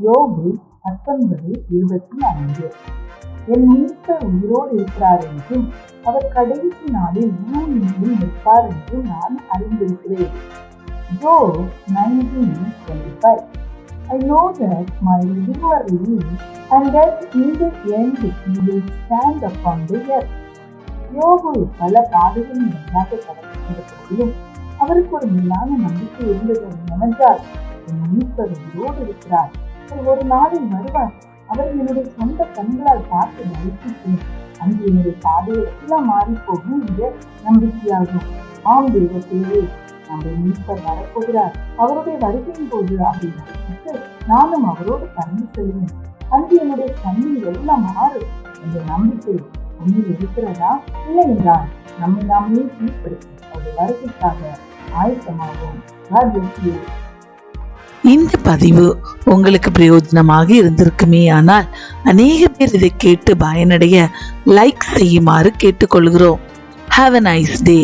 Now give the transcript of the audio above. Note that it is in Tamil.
யோபு 19:25. என் மீட்பர் உயிரோடு இருக்கிறார் என்றும் அவர் கடைசி நாளில் பூமியில் நிற்பார் என்றும் நான் அறிந்திருக்கிறேன். Job 19:25. I know that my Redeemer lives, and that in the end he will stand upon the earth. யோபு பல பாதைகளின் வழியாக கடந்து போதிலும் அவருக்கு ஒரு மேலான நம்பிக்கை இருந்தது என்னவென்றால், என் மீட்பர் உயிரோடு இருக்கிறார், ஒரு நாளில் வருவார், அவர் என்னுடைய சொந்த கண்களால் பார்த்து தரிசித்தேன், அங்கு என்னுடைய பாதையை எல்லாம் மாறி போகும் என்ற நம்பிக்கையாகும். ஆம் தேவத்தேவே, நம்முடைய மீட்பர் வரப்போகிறார். அவருடைய வருகையின் போது அவரை தரிசித்து நானும் அவரோடு கடந்து செல்வேன். அங்கு என்னுடைய கண்ணில் எல்லாம் மாறும் என்ற நம்பிக்கை உண்மையில் இருக்கிறதா? இல்லை என்றால் நம்மை நாமே தீர்ப்படுத்தி அவருடைய வருகைக்காக ஆயத்தமாகும். இந்த பதிவு உங்களுக்கு பிரயோஜனமாக இருந்திருக்குமே ஆனால் அநேக பேர் இதை கேட்டு பயனடைய லைக் செய்யுமாறு கேட்டுக்கொள்கிறோம். Have a nice day.